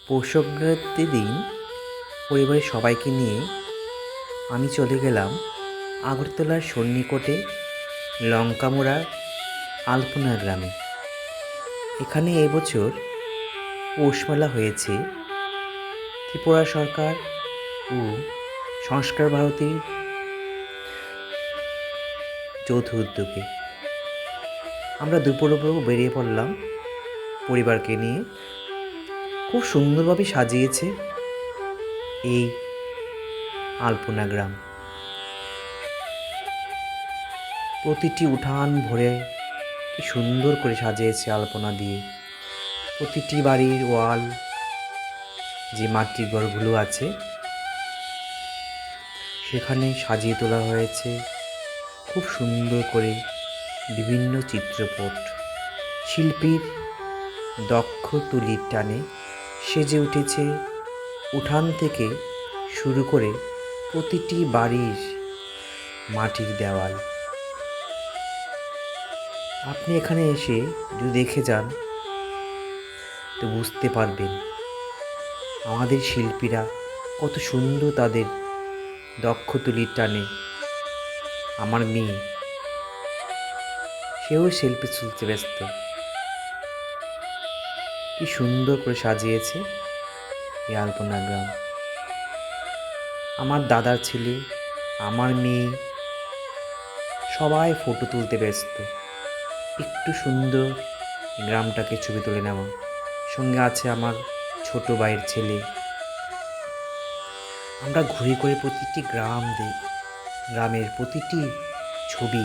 পৌষ সংক্রান্তির দিন পরিবারের সবাইকে নিয়ে আমি চলে গেলাম আগরতলার সন্নিকটে লঙ্কামোড়া আলপনা গ্রামে। এখানে এবছর পৌষ মেলা হয়েছে ত্রিপুরা সরকার ও সংস্কার ভারতীর যৌথ উদ্যোগে। আমরা দুপুরে বেরিয়ে পড়লাম পরিবারকে নিয়ে। খুব সুন্দরভাবে সাজিয়েছে এই আলপনা গ্রাম। প্রতিটি উঠান ভরে কি সুন্দর করে সাজিয়েছে আলপনা দিয়ে। প্রতিটি বাড়ির ওয়াল, যে মাটির ঘরগুলো আছে সেখানে সাজিয়ে তোলা হয়েছে খুব সুন্দর করে বিভিন্ন চিত্রপট। শিল্পীর দক্ষ তুলির টানে সেজে উঠেছে উঠান থেকে শুরু করে প্রতিটি বাড়ির মাটির দেওয়াল। আপনি এখানে এসে যদি দেখে যান তো বুঝতে পারবেন আমাদের শিল্পীরা কত সুন্দর তাদের দক্ষ তুলির টানে। আমার মেয়ে, সেও শিল্পী তুলতে ব্যস্ত। কি সুন্দর করে সাজিয়েছে এই আলপনা গ্রাম। আমার দাদার ছেলে, আমার মেয়ে সবাই ফটো তুলতে ব্যস্ত। একটু সুন্দর গ্রামটাকে ছবি তুলে নেওয়া। সঙ্গে আছে আমার ছোট ভাইয়ের ছেলে। আমরা ঘুরে করে প্রতিটি গ্রামের প্রতিটি ছবি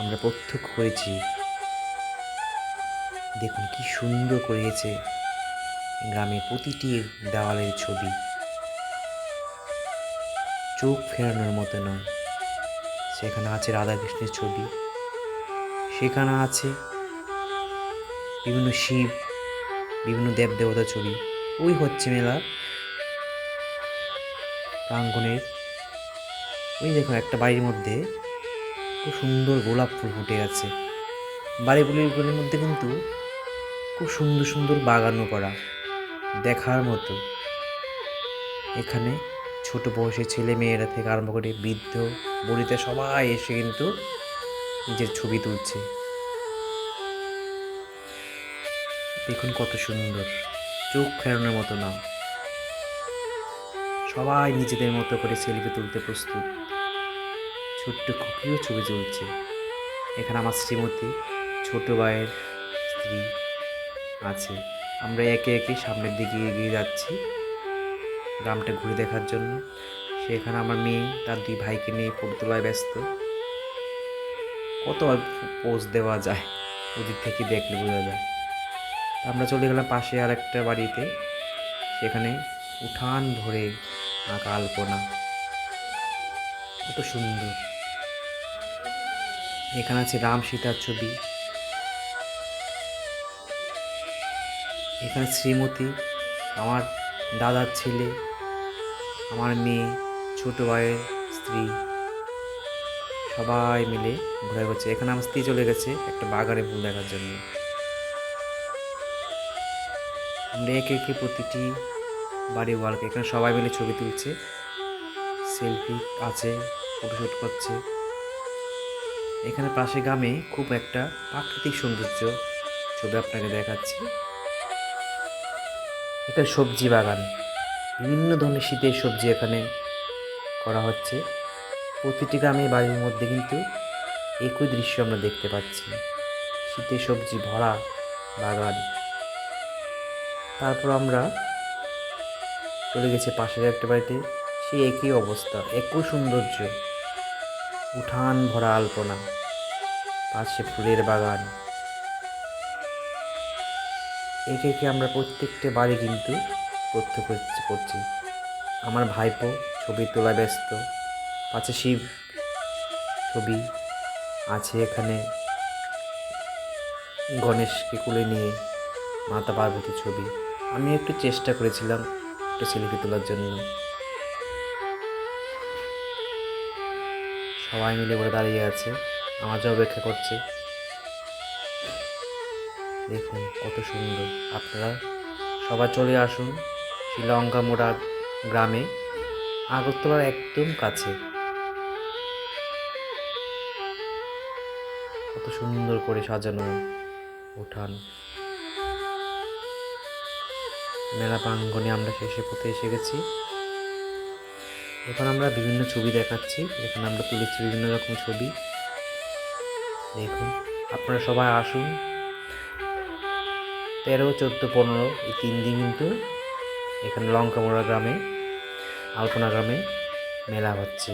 আমরা প্রত্যক্ষ করেছি। দেখুন কি সুন্দর করেছে গ্রামের প্রতিটি দেওয়ালের ছবি। চোখ ফেরানোর মতো নয়। সেখানে আছে রাধাকৃষ্ণের ছবি, সেখানে আছে বিভিন্ন শিব, বিভিন্ন দেবদেবতার ছবি। ওই হচ্ছে মেলা প্রাঙ্গণের। ওই দেখুন একটা বাড়ির মধ্যে খুব সুন্দর গোলাপ ফুল ফুটে আছে। বাড়িগুলির মধ্যে কিন্তু খুব সুন্দর সুন্দর বাগানও করা, দেখার মতো। এখানে ছোট বয়সী ছেলে মেয়েরা থেকে আরম্ভ করে বৃদ্ধ বুড়িতে সবাই এসে কিন্তু নিজের ছবি তুলছে। দেখুন কত সুন্দর, চোখ ফেরানোর মতো না। সবাই নিজেদের মতো করে সেলফি তুলতে প্রস্তুত। ছোট্ট খুকিও ছবি তুলছে। এখানে আমার শ্রীমতী, ছোট ভাইয়ের স্ত্রী আছে। আমরা একে একে সামনের দিকে এগিয়ে যাচ্ছি গ্রামটা ঘুরে দেখার জন্য। সেখানে আমার মেয়ে তার দুই ভাইকে নিয়ে ফটো তোলায় ব্যস্ত। কত আর পোজ দেওয়া যায়, ওদিক থেকে দেখলে বোঝা যায়। আমরা চলে গেলাম পাশে আর একটা বাড়িতে। সেখানে উঠান ভরে আঁকা আলপনা, কত সুন্দর। এখানে আছে রাম সীতার ছবি। এখানে শ্রীমতী, আমার দাদার ছেলে, আমার মেয়ে, ছোট ভাইয়ের স্ত্রী সবাই মিলে ঘুরে ঘুরছে। এখানে আমার স্ত্রী চলে গেছে একটা বাগানে ফুল দেখার জন্য। আমরা একে একে প্রতিটি বাড়ি ওয়ালকে এখানে সবাই মিলে ছবি তুলছে, সেলফি আছে, ফটোশ্যুট করছে। এখানে পাশে গ্রামে খুব একটা প্রাকৃতিক সৌন্দর্য ছবি আপনাকে দেখাচ্ছি। এটা সবজি বাগান, বিভিন্ন ধরনের শীতের সবজি এখানে করা হচ্ছে। প্রতিটি গ্রামে বাড়ির মধ্যে কিন্তু একই দৃশ্য আমরা দেখতে পাচ্ছি, শীতের সবজি ভরা বাগান। তারপর আমরা চলে গেছি পাশের একটা বাড়িতে, সেই একই অবস্থা, একই সৌন্দর্য, উঠান ভরা আলপনা, পাশে ফুলের বাগান। একে একে আমরা প্রত্যেকটা বাড়ি কিন্তু প্রত্যক্ষ করছি। আমার ভাইপো ছবি তোলা ব্যস্ত। পাশে শিব ছবি আছে, এখানে গণেশকে কোলে নিয়ে মাতা পার্বতীর ছবি। আমি একটু চেষ্টা করেছিলাম একটু সেলফি তোলার জন্য। সবাই মিলে বলে দাঁড়িয়ে আছে, আমার যা অপেক্ষা করছে। দেখুন কত সুন্দর, আপনারা সবাই চলে আসুন লঙ্কামোড়া গ্রামে, আগরতলার একদম কাছে। কত সুন্দর করে সাজানো উঠান। মেলা প্রাঙ্গণে আমরা শেষে পথে এসে গেছি। এখন আমরা বিভিন্ন ছবি দেখাচ্ছি, এখানে আমরা তুলেছি বিভিন্ন রকম ছবি। দেখুন, আপনারা সবাই আসুন। 13, 14, 15 এই 3 দিন কিন্তু এখানে লঙ্কামোড়া গ্রামে, আলপনা গ্রামে মেলা হচ্ছে।